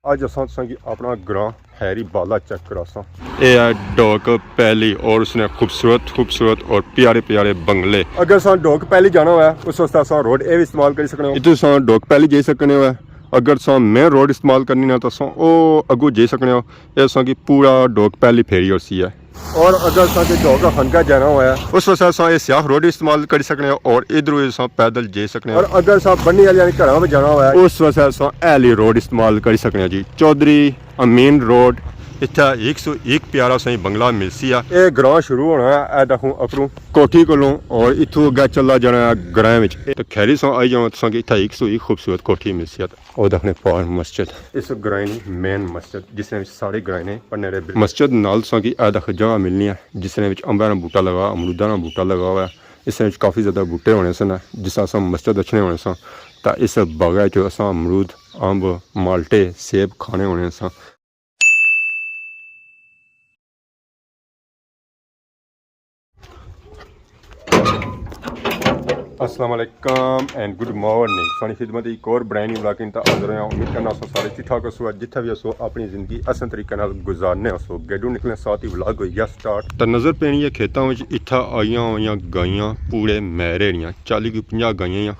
ਅੱਜ असां तुसेंगी अपना ग्रां हैरी बाला चेक करासां। ये है डोक पैली और उसने खूबसूरत और प्यारे प्यारे बंगले। अगर असां डोक पैली जाना होऐ उस वास्ते असां रोड ए भी इस्तेमाल करी सकने हो। इत्थूं असां डोक पैली जाई सकने हो। अगर असां मेन रोड इस्तेमाल करनी ना तो असां ओ अग्गू जाई सकने हो। ये असां की पूरा डोक पैली फेरी होसी है। और अगर असां के डोक हनका जाना होऐ उस वास्ते असां ये स्याह रोड इस्तेमाल करी सकने हो और इधरों असां पैदल जाई सकने और हो। अगर असां बन्नी वाली यानी घरां में जाना होऐ उस वास्ते असां ऐली रोड इस्तेमाल करी सकने जी। चौधरी अमीन रोड इत्थे 101 प्यारा सही बंगला मिलसी है। ये ग्रां शुरू होना है ए देखो अपरू कोठी कोलों और इथों अगे चला जाना है ग्रां विच। तो खैरी सो आई जाओ तुसां की इत्थे 101 खूबसूरत कोठी मिलसी है। और देखने पार मस्जिद इस ग्रां दी मेन मस्जिद जिसने विच सारे ग्रां ने पन्ने रे मस्जिद नाल तुसां की ए देख जगह मिलनी है जिसने विच अंबा दा बूटा लगा अमरूदा दा बूटा लगा हुआ है। इस विच काफ़ी ज़्यादा बूटे होने सन जिस असां मस्जिद अच्छे होने सन तो इस बागा च असां अमरूद अंब माल्टे सेब खाने होने सन। अस्सलाम वालेकुम एंड गुड मॉर्निंग। सानी खिदमत एक और ब्रांड न्यू ब्लॉगिंग ता हाज़र हैं। उम्मीद करना सो सारे ठीक ठाक हो जिथे भी हो अपनी ज़िंदगी आसान तरीके नाल गुजारने हो। गेडू निकलने साथ ही व्लॉग हो गया स्टार्ट। तो नज़र पैनी है खेतों में इत्था आईया हुई गाइयां पूरे मैरे रही 40 की 50 गाइयां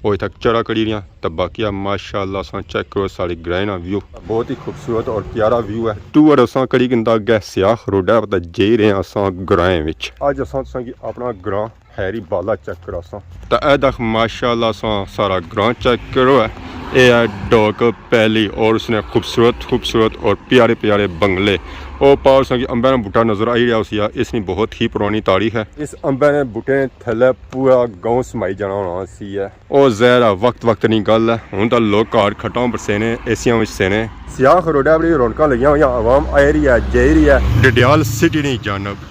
और इतना चरा करी रही। तो बाकी माशाअल्लाह असां चेक करो सारी ग्रां का व्यू बहुत ही खूबसूरत और प्यारा व्यू है। टूर असां करी किंदा अगे स्याह रोडा पता जे रहे असां ग्रां विच। अज असां तुसेंगी अपना ग्रां हैरी बाला चेक करासां। तो ए देख माशाअल्लाह असां सारा ग्रां चेक करो है। ये है डोक पैली और उसने खूबसूरत और प्यारे प्यारे बंगले। और पार की अंबे का बूटा नजर आई रहा उसी इसकी बहुत ही पुरानी तारीख है। इस अंबे ने बूटे थले पूरा गांव समाई जाना होना सी है। और जहर वक्त नहीं गल है हूँ तो लोग घर खटां पर सेने एसियां में सेने। सियाह रोडा बड़ी रौनक लगी हुई आवाम आई रही है जाई रही है। डडियाल सिटी नहीं जानब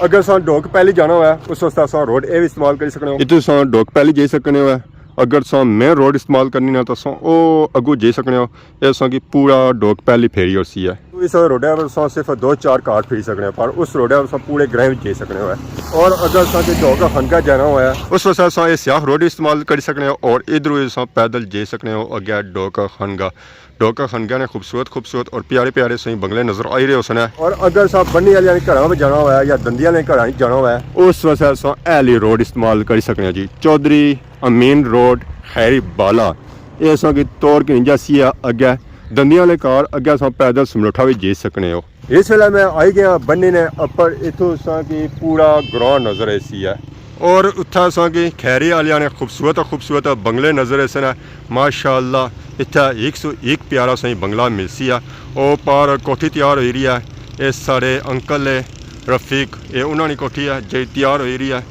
अगर असां डोक पैली जाना होऐ उस वास्ते असां रोड ए भी इस्तेमाल करी सकने हो। इत्थूं असां डोक पैली जाई सकने हो। अगर असां मेन रोड इस्तेमाल करनी ना तो असां ओ अग्गू जाई सकने हो। ये असां की पूरा डोक पैली फेरी होसी है। इस रोडा पर असां सिर्फ 2-4 कार फिरी सकने हो पर उस रोडा पर असां पूरे ग्रां में जाई सकने हो। और अगर असां के डोक हनका जाना होऐ उस वास्ते असां ये स्याह रोड इस्तेमाल करी सकने हो और इधरों असां पैदल जाई सकने हो। अगे डोका खनगा ने खूबसूरत और प्यारे सही बंगले नजर आई रहे उसने। और अगर असां बन्नी वाली यानी घरां में जाना होऐ या दंदियां वाले घरां जाना होऐ उस वास्ते असां ऐली रोड इस्तेमाल करी सकने जी। चौधरी अमीन रोड हैरी बाला ये असां की तौर की जैसी है। अगे दंदियां वाले कार अगे असां पैदल समलोठा भी जाई सकने हो। इस वेले मैं आई गया बन्नी ने अपर इथों असां की पूरा ग्रां नजर ऐसी है। और उत्थे असां की खैरी वालिया ने खूबसूरत बंगले नजर ऐसे माशाअल्लाह। इत्थे 101 प्यारा सही बंगला मिलसी है। और पार कोठी तैयार हो रही है। ये सारे अंकल है रफीक ये उन्होंने कोठी है जो तैयार हो रही है।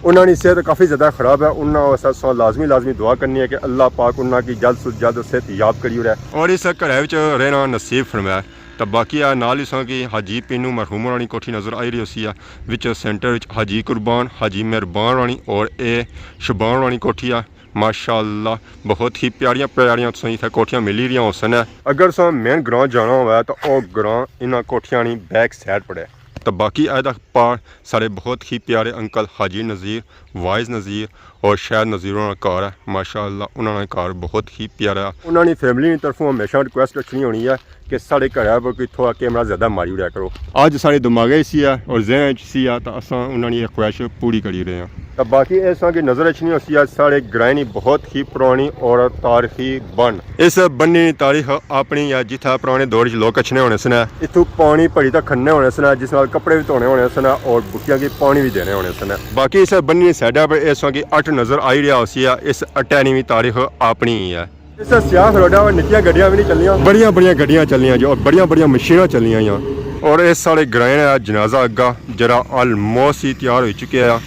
उन्होंने सेहत काफ़ी ज़्यादा ख़राब है। उन्होंने लाजमी दुआ करनी है कि अल्लाह पाक उन्होंने जल्द से जल्द सेहत याब करी है और इस घर रहना नसीब फरमाया। तो बाकी आ नाल ही कि हाजी पीनू मरहूम रानी कोठी नज़र आई रही उसी विच सेंटर विच हाजी कुरबान हाजी मेहरबान रानी और ए शबान रानी कोठी है। माशाअल्लाह बहुत ही प्यारियां तुसें इत्थे कोठियां मिली रही उसन। अगर असां मेन ग्रां जाना होऐ तो वह ग्रां इन्हां कोठियां दी बैक साइड पड़े। तो बाकी आयदा पार सारे बहुत ही प्यारे अंकल हाजी नज़ीर वाइज नज़ीर और शायद नज़ीर घर है। माशाअल्लाह उन्होंने घर बहुत ही प्यारा। उन्होंने फैमिली की तरफों हमेशा रिक्वेस्ट रखनी होनी है कि साढ़े घर पर कोई थोड़ा कैमरा ज़्यादा मारी उड़ाया करो। अज साढ़े दिमाग इसी है और जहन सी है तो असां उन्होंने ख्वाहिश पूरी करी रहे हैं। तो बाकी ऐसा की नज़र अच्छी होती है साढ़े ग्रां बहुत ही पुरानी और तारीखी बन। इस बन्नी तारीख अपनी है जिथे पुराने दौर लोग अच्छे होने सन। इतों पानी भरी तक खन्ने होने सन जिस नाल कपड़े भी धोने होने सन और बुटियां की पानी भी देने होने सन। बाकी इस बन्नी साइडा पर इस की 8 नज़र आई रहा उसी इस 8वीं भी तारीख अपनी ही है। इस सियाह रोडा पर निक्कियां गड्डियां भी नहीं चलियां बड़ियां गड्डियां चलियां जो और बड़ियां मशीनां चलियां। और इस साढ़े ग्रां जनाजा अग्गा जरा ऑलमोस्ट ही तैयार हो चुके हैं।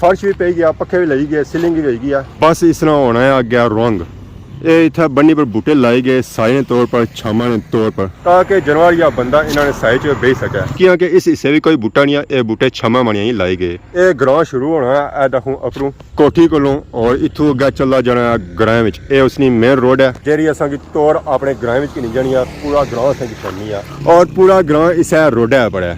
फर्श भी पी गया पक्खे भी लगी गए सीलिंग भी लगी गया। बस इस तरह होना है अगे रंग ये इतना बन्नी पर बूटे लाए गए साए तौर पर छामा तौर पर ताकि जानवर या बंदा इन्होंने साए च बेच सके क्योंकि इस हिस्से भी कोई बूटा नहीं है। ये बूटे छामा बनिया ही लाए गए। ये ग्रां शुरू होना है ए देखो अपरू कोठी कोलों और इथों अगे चला जाना है ग्रां विच। ये उसनी मेन रोड है जेरी असां की तौर अपने ग्रां विच नहीं जानी है पूरा ग्रां असां की छोड़नी है। और पूरा ग्रां इस रोड है बड़ा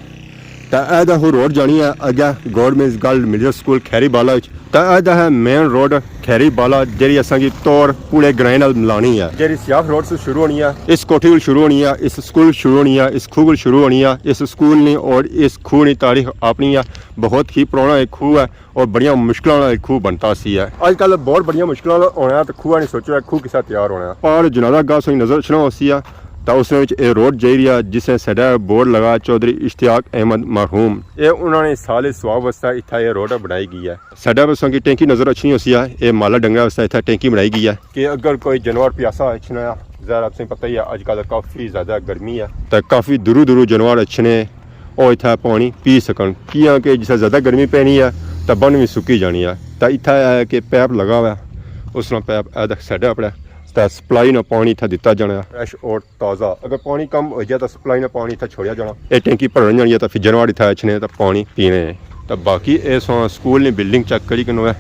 तो ए देखो रोड जानी है अगे गवर्नमेंट गर्ल मिडिल स्कूल खैरी बाला ਤਾਂ ਇਹਦਾ ਹੈ ਮੇਨ ਰੋਡ ਖੈਰੀ ਬਾਲਾ ਜਿਹੜੀ ਅਸਾਂਗੀ ਤੌਰ ਪੂਰੇ ਗ੍ਰਾਂਡ ਨਾਲ ਮਿਲਾਣੀ ਹੈ ਜਿਹੜੀ ਸਿਆਫ ਰੋਡ ਤੋਂ ਸ਼ੁਰੂ ਹੋਣੀ ਹੈ ਇਸ ਕੋਠੀ ਕੋਲ ਸ਼ੁਰੂ ਹੋਣੀ ਹੈ ਇਸ ਸਕੂਲ ਸ਼ੁਰੂ ਹੋਣੀ ਹੈ ਇਸ ਖੂਹ ਕੋਲ ਸ਼ੁਰੂ ਹੋਣੀ ਹੈ ਇਸ ਸਕੂਲ ਨੇ और इस खूह की तारीख अपनी है बहुत ही पुराना एक खूह है और बड़िया मुश्किलों वाला एक खूह बनता सी है आजकल बहुत बड़िया मुश्किलों होना है तो खूह नहीं सोचो खूह किसा तैयार होना है और जनादा गाह सोई नजर छना होसी है तो उसमें ये रोड जा रही है जिसने साडा बोर्ड लगा चौधरी इश्तियाक अहमद मरहूम ये उन्होंने साले स्वाब वास्ते इतना ये रोड बनाई गई है साडा बसों की टैंकी नजर अच्छी होसी है ये माला डंगरा वास्ते इतना टैंकी बनाई गई है कि अगर कोई जानवर प्यासा अच्छना ज़रा आपसे पता ही है अजकल काफ़ी ज़्यादा गर्मी है तो काफ़ी दूरों दूरों जानवर अच्छने और इतना पानी पी सकन किया कि जिस ज़्यादा गर्मी पैनी है तो बन भी सुकी जानी है तो इतना है कि पैप लगा हुआ है उस पैप साढ़ा अपना तो सप्लाई ना पानी इतना दिता जाना फ्रैश और ताज़ा अगर पानी कम हो जाए तो सप्लाई ना पानी इतना छोड़िया जाना ये टैंकी भरन जानी है तो फिर जानवर इतना अच्छे तो पानी पीने तो बाकी इस स्कूल ने बिल्डिंग चेक करी कनो है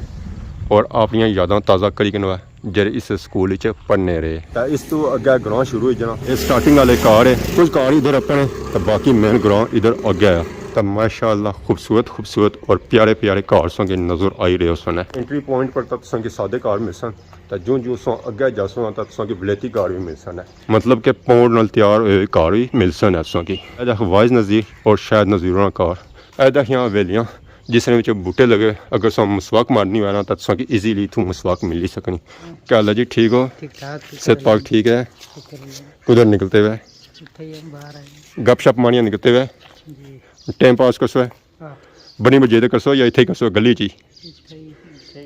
और अपनी यादां ताज़ा करी कनो है जेह्ड़े इस स्कूल पढ़ने रहे तो इस तो अग्गे ग्राउंड शुरू हो जाना ये स्टार्टिंग वाले कार है कुछ कार इधर अपने तो बाकी मेन ग्राउंड इधर अग्गे है तो माशाअल्लाह खूबसूरत खूबसूरत और प्यारे प्यारे कार संगे नजर आई रहे सन एंट्री पॉइंट पर तक संगे सादे कार मिल सन तो जो जो सो अग्गे जासो तक संगे बलेती कार भी मिल सन मतलब कि पौंड नाल तैयार हुई कार भी मिल सन है संगी वाइज नज़ीर और शायद नज़ीर कार ऐदा यहाँ हवेलियाँ जिसने बूटे लगे अगर सो मसवाक मारनी हुआ ना तो संगी ईजीली इतों मसवाक मिल ही सकनी क्या हाल है जी ठीक हो सेहत पाक ठीक है कुधर निकलते हुए गप शप मानिया निकलते हुए टाइम पास करसो है बनी मजे करसो या इत्थे ही करसो गली च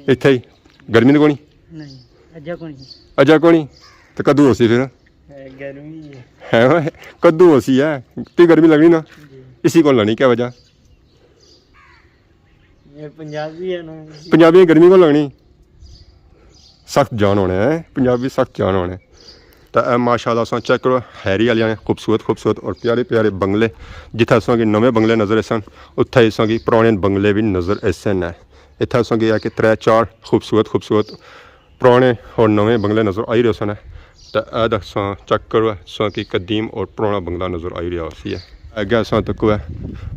इत्थे ही गर्मी तो कोनी अजा कोनी तो कद्दू होसी फिर गर्मी है कद्दू होसी है तो गर्मी लगनी ना इसी को लानी क्या वजह ये पंजाबी है ना पंजाबी गर्मी को लगनी सख्त जान होने है पंजाबी सख्त जान होने तो माशाअल्लाह अस चेक करो हैरी वाले खूबसूरत खूबसूरत और प्यारे प्यारे बंगले जिथे अस नवे बंगले नज़र सन उत्थे अस पुराने बंगले भी नज़र सन है इतना अस है कि 3-4 खूबसूरत खूबसूरत पुराने और नवे बंगले नज़र आई रहे सन तो अस चेक करो अस कि कदीम और पुराना बंगला नज़र आई रहा उसी है अगे अस तको है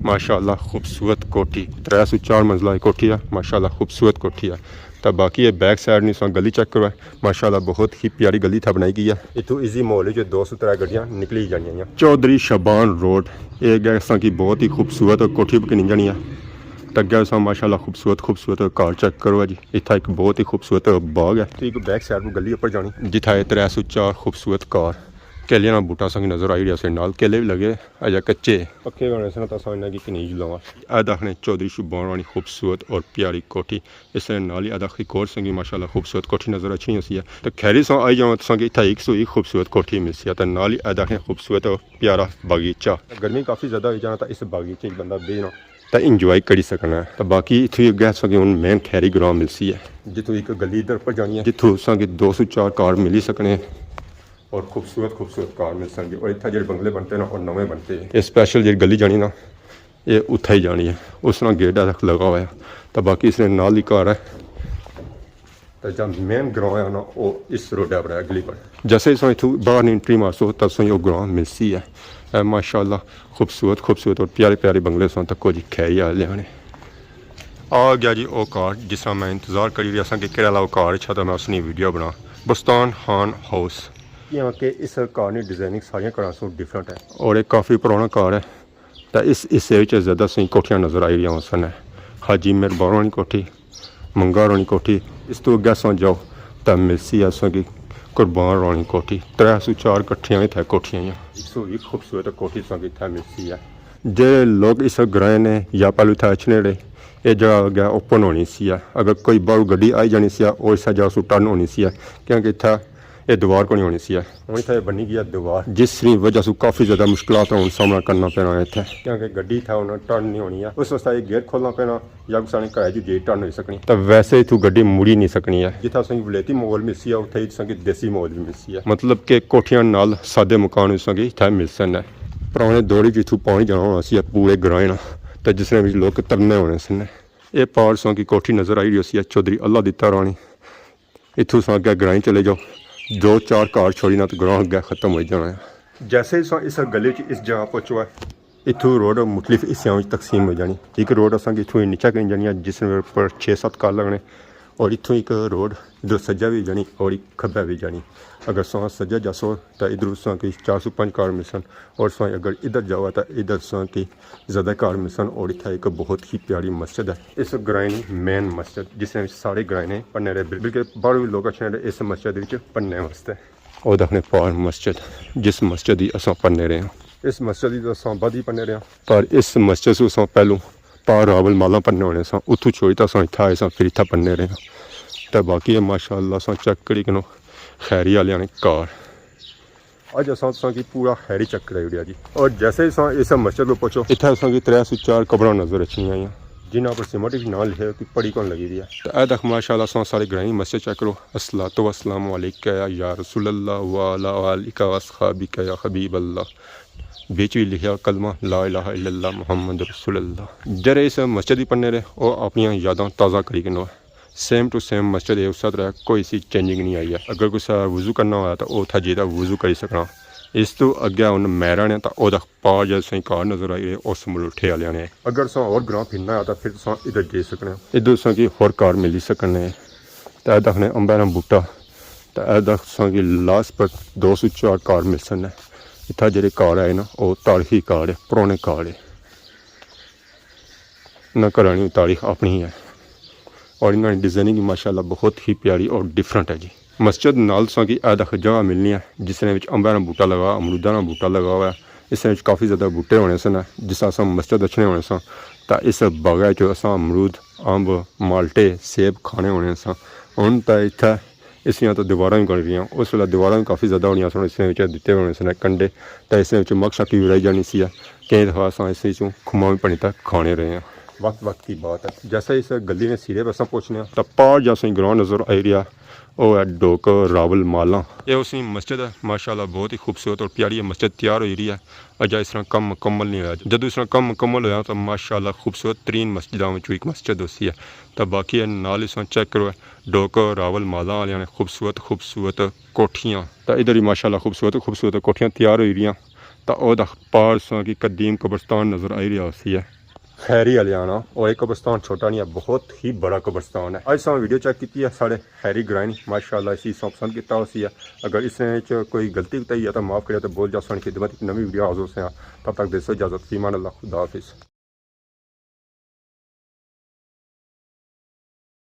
माशाअल्लाह खूबसूरत कोठी 304 मंजिला कोठी है माशाअल्लाह खूबसूरत कोठी है तो बाकी ये बैक साइड नहीं सो गली चेक करो माशाअल्लाह बहुत ही प्यारी गली था बनाई गई है इतों ईजी माहौल जो 203 गड्डियाँ निकली जानिया चौधरी शबान रोड ये गैसा की बहुत ही खूबसूरत कोठी बनी जानी है तो अगे अस माशाअल्लाह खूबसूरत खूबसूरत कार चेक करो जी इतना एक बहुत ही खूबसूरत बाग है तो एक बैक साइड पर गली उपर जानी जिथा 304 खूबसूरत कार केलियां ना बूटा संग नज़र आई रहा से नाल केले भी लगे अजा कच्चे पक्के होने से तो इन्हें की कनीज लवा अदाखने चौधरी शबान वाली खूबसूरत और प्यारी कोठी इस नाल ही अदाखी कोर संगी माशाअल्लाह खूबसूरत कोठी नज़र अच्छी होती है तो खैरी सो आई जाओ संगी इतना 101 खूबसूरत कोठी मिलती है तो नाल ही अदाखने खूबसूरत और प्यारा बागीचा गर्मी काफ़ी ज़्यादा हो जाना तो इस बागीचे बंदा बेजना तो इंजॉय करी सकना तो बाकी इतनी अगे संगे हूँ मेन खैरी ग्राउंड मिलती है जितों एक गली इधर पर जानी है जितों संगे 204 कार मिल ही सकने और खूबसूरत खूबसूरत कार मिल सकती और इतना जो बंगले बनते हैं ना और नवे बनते हैं ये स्पेशल जी गली जानी ना ये उत्थे ही जानी है उस ना गेट लगा हुआ है तो बाकी इसने नाल ही कार है तो जब मेन ग्राउंड है ना वो इस रोड पर है गली पर जैसे ही इतों बाहर एंट्री मारसो तब सो ग्राउंड मिलती है माशाअल्लाह खूबसूरत खूबसूरत और प्यारे प्यारे बंगले सो तक जी खैरी आ लिया आ गया जी वो कार जिस तरह मैं इंतज़ार करी रहा कि केड़ा कार अच्छा तो मैं उसकी वीडियो बना बस्तान खान हाउस कि इस कार की डिजाइनिंग सारिया कारों से डिफरेंट है और एक काफ़ी पुराना कार है तो इस हिस्से ज़्यादा सही कोठियाँ नज़र आई रही सन हाजी मेर बार वाली कोठी मंगा रानी कोठी इस तो अगे अस जाओ तो मिलसी असेंगी कुर्बान रानी कोठी 304 कट्ठियाँ इतना कोठियाँ 101 खूबसूरत कोठी संग इतना मिलसी है जे लोग इस ग्रां ने या पहलू इतना अच्छने रहे ये जगह अगर ओपन होनी सी अगर कोई बाहर गड्डी आई जानी सी और इस जगह सू टर्न होनी सी क्योंकि इतना ये दीवार को नहीं होनी सी हूँ इतना बनी गई दीवार जिसकी वजह से काफ़ी ज़्यादा मुश्किलों का सामना करना पैना है इतना क्योंकि गड्डी था उन्हें टर्न नहीं होनी है उस वास्ते गेट खोलना पैना या कुछ घर जो गेट टर्न हो सकनी तो वैसे इतों गड्डी मुड़ी नहीं सकनी है जितना संगी वलेती माहौल मिलसी है उत्थे संगी देसी माहौल भी मिलसी है मतलब कि कोठियां नाल सादे मकान संगी इतना मिल सकना पुराने दौर जितों पानी जाना होना सी पूरे ग्रां तो जिसने भी लोग तरने होने सन ये पारसों की कोठी नज़र आई रही है चौधरी अल्लाह दिता रानी इतों सो अगर ग्रां चले जाओ 2-4 कार छोड़ी ना तो ग्रां अगर खत्म हो जाना है जैसे ही इस गली इस जगह पहुँचो है इत्थों रोड मुख्तलिफ हिस्सों में तकसीम हो जानी। एक रोड असा इत्थों नीचा करी जानी जिस पर 6-7 कार लगने और इत्थों एक रोड इधर सज्जा भी जानी और एक खब्बा भी जानी। अगर सौ सज्जा जासो तो इधर सौ की 405 कार मिसन और सौ अगर इधर जाओ तो इधर सौ की ज़्यादा कार मिसन। और इतना एक बहुत ही प्यारी मस्जिद है इस ग्राइनी मेन मस्जिद जिसमें सारे ग्राइने पढ़ने रहे बिल्कुल बाहर भी लोग अच्छे रहे इस मस्जिद पढ़ने वास्ते। और देखने पार मस्जिद जिस मस्जिद की असा पढ़ने रहे हैं इस मस्जिद की असा बद ही पढ़ने रहे हैं पर इस मस्जिद से असा पहलों पार रावल माला पढ़ने होने सा उतों छोड़ी तो असा इतना आए सा फिर इतना पढ़ने रहे हैं। तो बाकी है माशाअल्लाह सा चेक करी कनो खैरी वाले ने कार अज असा की पूरा खैरी चेक कराई जी। और जैसे ही सा इस मस्जिद को पहुँचो इतना असा की 3 से 4 कब्र नजर अच्छी आई जिन्हों पर सिमटिक ना लिखे कि पढ़ी कौन लगी दी है। तो यह देख माशाअल्लाह सा सारे ग्रानी मस्जिद चेक करो अस्सलातु वस्सलामु अलैका या रसूलल्लाह व अला आलिका व अस्हाबिका या हबीब अल्लाह। बीच भी लिखा कलमा ला इलाहा इल्लल्लाह मुहम्मद रसूलुल्लाह। जरे इस मस्जिद ही पढ़ने रहे और अपन यादां ताज़ा करी कनो सेम टू सेम मस्जिद है उस तरह कोई सी चेंजिंग नहीं आई है। अगर कुछ वज़ू करना होया तो वह था जेदा वज़ू करी सकना। इस तो अगे उन मैरा ने तो वह पार जैसे कार नजर आई रहे उस मलुठे वाले ने। अगर सो और ग्रां फिरना है तो फिर सो इधर दे सकने इधर सो की होर कार मिली सकने। तो यह देखने अंबेरा बूटा तो यह देख सो की लास्ट पर 2 से 4 कार मिल सकने। इतना जे कार है ना वो तारीखी कार है पुराने कार है ना करानी तारीख अपनी है और इन्होंने डिज़ाइनिंग माशाल्लाह बहुत ही प्यारी और डिफरेंट है जी। मस्जिद नाल सौ की अदख जगह मिलनी है जिसने अंबा बूटा लगा अमरूदा का बूटा लगा हुआ है। इस काफ़ी ज़्यादा बूटे होने सन जिस अस मस्जिद अच्छे होने सन तो इस बागा अस अमरूद अंब माल्टे सेब खाने होने सन। हूँ तो इतना इसलिए तो दीवार भी बन रही उस वे दीवार भी काफ़ी ज़्यादा होनी सन इस दिते होने सन कंडे तो इस मग शक्की भी रही जानी सी कई दफ़ा अस इस खुमा भी बनी तक खाने रहे हैं। वक्त वक्त की बात है जैसे इस गली ने सिरे पर अस पहुँचने तो पार जैसे ग्राउंड नज़र आई रहा वो है डोक रावल माला। ये उसी मस्जिद है माशाल्लाह बहुत ही खूबसूरत और प्यारी मस्जिद तैयार हो रही है। अजा इस तरह कम मुकम्मल नहीं होया जब इस तरह कम मुकम्मल होया तो माशाल्लाह खूबसूरत तरीन मस्जिदों में एक मस्जिद होती है। तो बाकी नाल इस चेक करो डोक रावल माला वाले ने खूबसूरत खूबसूरत कोठियाँ तो इधर ही माशाल्लाह खूबसूरत खूबसूरत कोठियाँ तैयार हो रही तो वह पार सो की कदीम कब्रस्तान नज़र आई रहा होती है खैरी हलियाना। और एक कब्रस्तान छोटा नहीं है बहुत ही बड़ा कब्रस्तान है। आज वीडियो चेक की है साढ़े खैरी ग्राइन माशाल्लाह इसी पसंद किया उसी है। अगर इसने कोई गलती बताई है तो माफ़ करे तो बोल जाओ खिदमत एक नवी वीडियो हाजिर से तब तक देसो इजाज़त फीमान अल्लाह खुदा हाफिज़।